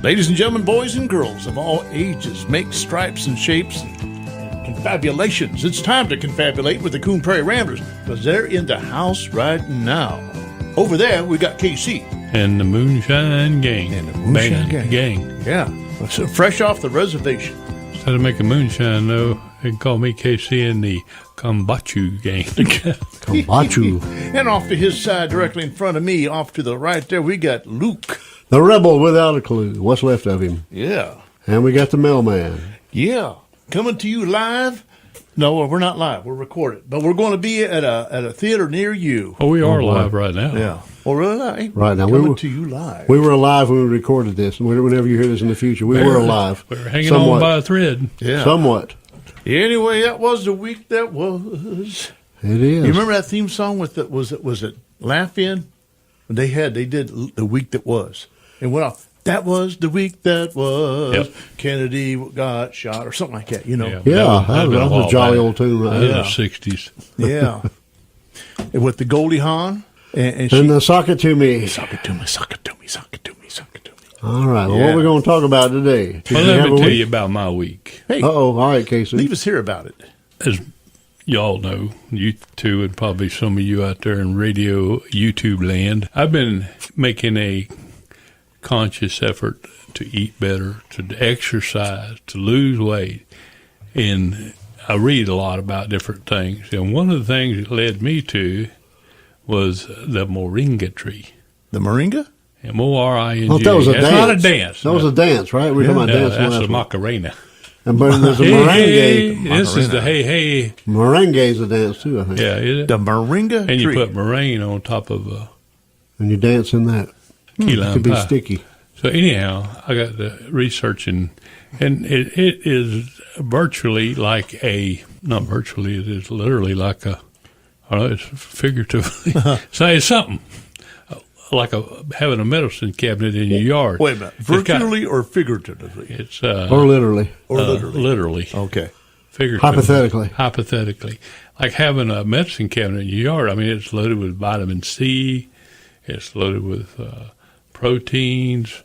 Ladies and gentlemen, boys and girls of all ages, makes, stripes, and shapes, and confabulations. It's time to confabulate with the Coon Prairie Ramblers because they're in the house right now. Over there, we got KC. And the Moonshine Gang. And the Moonshine Gang. Yeah. So fresh off the reservation. Instead of making moonshine, though, they can call me KC and the Kombachu Gang. Kombachu. And off to his side, directly in front of me, off to the right there, we got Luke. The rebel without a clue. What's left of him. Yeah. And we got the mailman. Yeah. Coming to you live. No, we're not live. We're recorded. But we're going to be at a theater near you. Oh, we are live right now. Yeah. Well, really? Right now. Coming to you live. We were alive when we recorded this. And whenever you hear this in the future, we were alive. We were hanging on by a thread. Yeah. Somewhat. Anyway, that was the week that was. It is. You remember that theme song with the, was it Laugh In? They did the week that was. And went off. That was the week that was. Yep. Kennedy got shot or something like that, you know. Yeah, that was a jolly old tune, right? In the 60s. Yeah. And with the Goldie Hawn. And sock it to me. Sock it to me, sock it to me, sock it to me, sock it to me. All right. Well, what are we going to talk about today? Well, let me tell you about my week. Hey. Uh-oh. All right, Casey. Leave us hear about it. As y'all know, you two and probably some of you out there in radio YouTube land, I've been making a conscious effort to eat better, to exercise, to lose weight. And I read a lot about different things. And one of the things it led me to was the moringa tree. The moringa? M-O-R-I-N-G. Oh, that was a That's dance. not a dance. That was a dance, right? We were talking about dancing That's last a week. Macarena. And but there's a Hey, merengue. this is the hey. Merengue's a dance, too, I think. Yeah, is it? The moringa And you tree. put meringue on top of a And you dance in that. key It lime could be pie. sticky. So anyhow, I got to researching, and it is virtually like not virtually, it is literally like I don't know, it's figuratively. So it's something like having a medicine cabinet in your yard. Wait a minute. Virtually or figuratively? It's Or literally. Or literally? Literally. Okay. Figuratively. Hypothetically. Like having a medicine cabinet in your yard. I mean, it's loaded with vitamin C. It's loaded with proteins.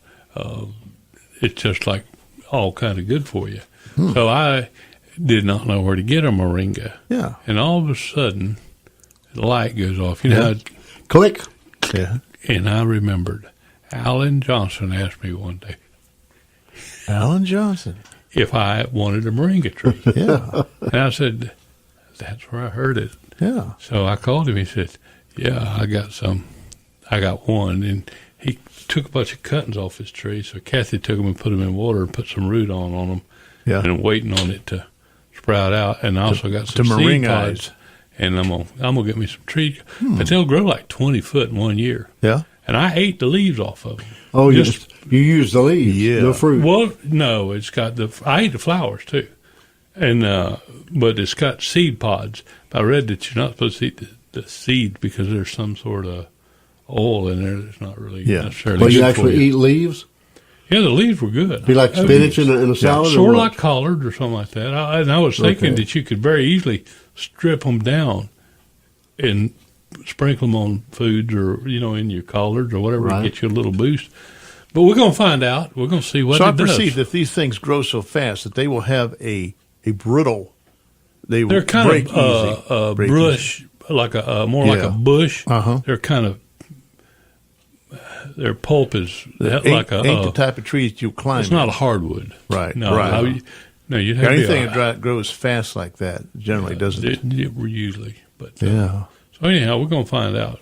It's just like all kind of good for you. So I did not know where to get a moringa. Yeah. And all of a sudden, the light goes off. You know, Click. Yeah. and I remembered Alan Johnson asked me one day Alan Johnson. if I wanted a moringa tree. Yeah. And I said, that's where I heard it. Yeah. So I called him. He said, yeah, I got some. I got one. And he took a bunch of cuttings off his tree. So Kathy took them and put them in water and put some root on them. Yeah. And I'm waiting on it to sprout out. And I also got some to seed moringa pods. And I'm gonna get me some trees. But they'll grow like 20 foot in 1 year. Yeah. And I ate the leaves off of them. Oh, you use the leaves. Yeah. No fruit. Well, no, it's got I ate the flowers too. And, but it's got seed pods. I read that you're not supposed to eat the seed because there's some sort of oil in there that's not really necessarily But good you actually for you. eat leaves? Yeah, the leaves were good. Be like spinach in a salad? Sort or of what? like collards or something like that. And I was thinking that you could very easily strip them down and sprinkle them on foods or, in your collards or whatever to get you a little boost. But we're going to find out. We're going to see what So it I does. perceive that these things grow so fast that they will have a brittle. They're kind break of break brush, easy. like like a bush. Uh-huh. They're kind of their pulp is like ain't the type of trees you climb. It's not a hardwood, Right? No, right. no, you'd have Anything that grows fast like that generally doesn't. It usually, but Yeah. So anyhow, we're going to find out.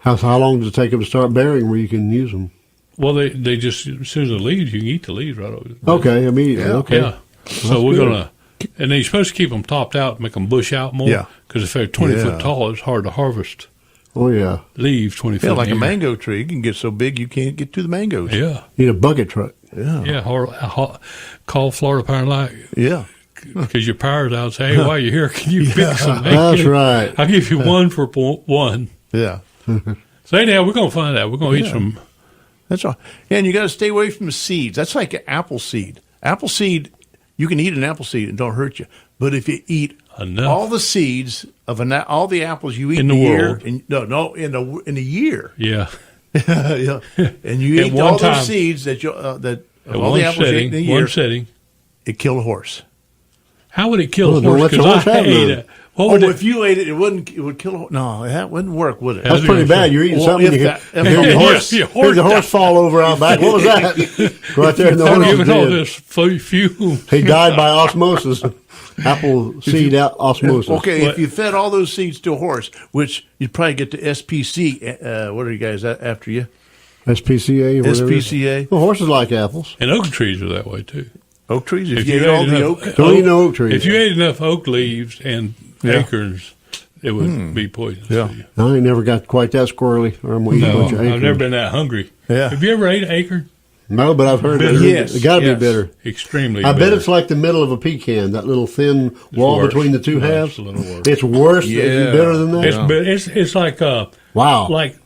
How long does it take them to start bearing where you can use them? Well, they just as soon as the leaves, you can eat the leaves right over. Okay, immediately. Yeah. Okay. Yeah. So we're gonna, and you're supposed to keep them topped out, make them bush out more. Yeah. Because if they're 20 foot tall, it's hard to harvest Oh, yeah. leaves 20 foot. Yeah, like in a the air. mango tree. You can get so big you can't get to the mangoes. Yeah. Need a bucket truck. Yeah. Yeah. Call Florida Power Line Yeah. because your power's out. Say, hey, while you're here, can you pick some? That's right. I'll give you one for one. Yeah. So anyhow, we're gonna find out. We're gonna eat some. That's all. Yeah, and you got to stay away from the seeds. That's like an apple seed. Apple seed, you can eat an apple seed and don't hurt you. But if you eat Enough. all the seeds of all the apples you eat In in the a year, world. in the year, Yeah. Yeah. And you At eat one all time- those seeds that you that At all one the apples you ate in a setting, year. one setting. It killed a horse. How would it kill Well, a then horse? what's the Because horse I have hate none? it. What would If you ate it, it would kill a horse. No, that wouldn't work, would it? That's pretty bad. You're eating Well, something. if You that- hear if the that- horse, yeah, hear the horse fall over out back. What was that? Right there in the I'm horse. giving all dead. this fume. He died by osmosis. Apple seed out osmosis. Okay, What- if you fed all those seeds to a horse, which you'd probably get to SPC, what are you guys after you? SPCA. Whatever. SPCA. Well, horses like apples. And oak trees are that way too. Oak trees. If If you you ate all ate the enough- oak. Don't eat no oak trees. If you ate enough oak leaves and Yeah. acorns, it would be poisonous. Yeah. to you. I ain't never got quite that squirrely. Or I'm gonna eat a No, bunch of I've acorns. never been that hungry. Yeah. Have you ever ate an acorn? No, but I've heard Bitter. it. It got to Yes. be bitter. Extremely. I bet bitter. it's like the middle of a pecan, that little thin wall worse. between the two No, halves. it's a little worse. It's worse. Yeah. It's bitter than that. It's but it's like Wow. like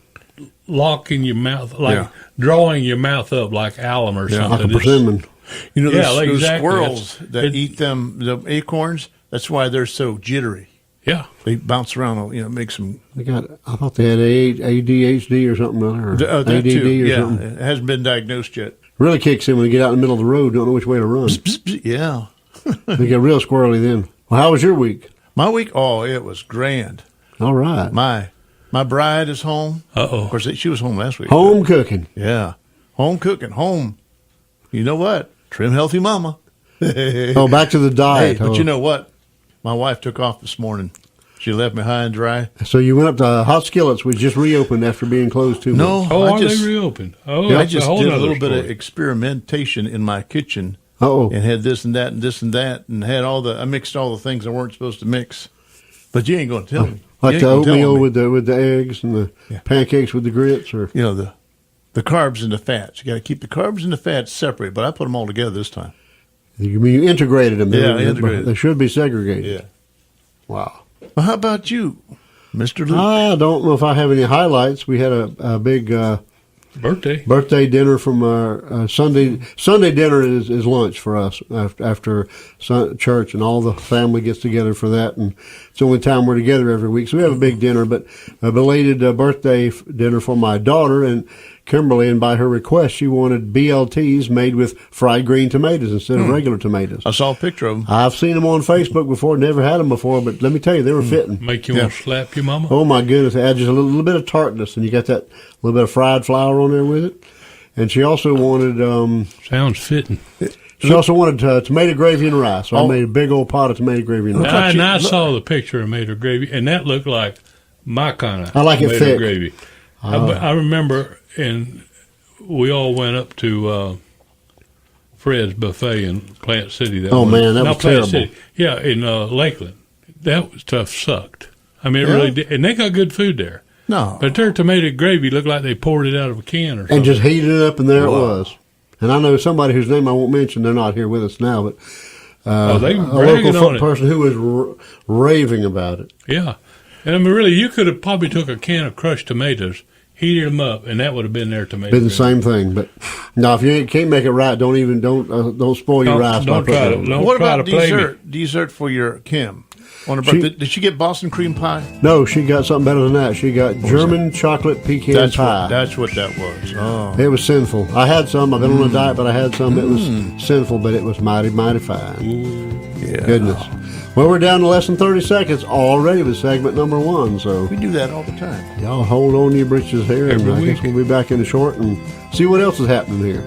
locking your mouth, like Yeah. drawing your mouth up like alum or like a something. It's- persimmon. You know, Yeah, those, like those exactly. squirrels that It- eat them, the acorns, that's why they're so jittery. Yeah. They bounce around, makes them. They got. I thought they had ADHD or something, or That ADD too. or Yeah, something. it hasn't been diagnosed yet. Really kicks in when you get out in the middle of the road, don't know which way to run. Yeah. They get real squirrely then. Well, how was your week? My week, it was grand. All right. My bride is home. Uh-oh. Of course, she was home last week. Home cooking. Yeah. Home cooking. Home. You know what? Trim, healthy mama. Oh, back to the Hey, diet. but huh? you know what? My wife took off this morning. She left me high and dry. So you went up to Hot Skillets, which just reopened after being closed 2 months. Oh, I are just, they reopened? Oh, I that's just a whole did a nother little bit of story. experimentation in my kitchen Oh, and had this and that and this and that and had I mixed all the things I weren't supposed to mix. But you ain't going to tell me. like You the ain't gonna tell oatmeal me. with the eggs and the Yeah. pancakes with the grits, or The carbs and the fats. You got to keep the carbs and the fats separate, but I put them all together this time. you integrated them. Yeah, They- integrated. They should be segregated. Wow. Well, how about you, Mr. Luke? I don't know if I have any highlights. We had a big birthday. dinner from our Sunday. Sunday dinner is lunch for us after church, and all the family gets together for that. And it's the only time we're together every week. So we have a big dinner, but a belated birthday dinner for my daughter and Kimberly. And by her request, she wanted BLTs made with fried green tomatoes instead of regular tomatoes. I saw a picture of them. I've seen them on Facebook before, never had them before, but let me tell you, they were fitting. Make you want to slap your mama? Oh my goodness! It adds just a little bit of tartness, and you got that little bit of fried flour on there with it. And she also wanted Sounds fitting. tomato gravy and rice. So I made a big old pot of tomato gravy and rice. I saw the picture and made her gravy, and that looked like my kind of I like it tomato thick. gravy. I remember, and we all went up to Fred's Buffet in Plant City. Oh, man, that Not was Plant terrible. City. Yeah, in Lakeland. That stuff sucked. I mean, it really did. And they got good food there. No. But their tomato gravy looked like they poured it out of a can or something. And just heated it up, and there it Wow. was. And I know somebody whose name I won't mention. They're not here with us now, but they a bragging local on it. person who was raving about it. Yeah. And I mean, really, you could have probably took a can of crushed tomatoes, heated them up, and that would have been their tomato Been the gravy. same thing. But no, if you can't make it right, don't spoil your rice. by Don't putting try it to. on. Don't What try about to play me. dessert for your Kim? On her She- birthday, did she get Boston cream pie? No, she got something better than that. She got German chocolate pecan pie. That's what that was. Oh. It was sinful. I had some. I've been on a diet, but I had some. It was sinful, but it was mighty, mighty fine. Yeah. Goodness. Well, we're down to less than 30 seconds already with segment number 1. So We do that all the time. y'all hold on to your britches here, and Every I guess week. we'll be back in a short and see what else is happening here.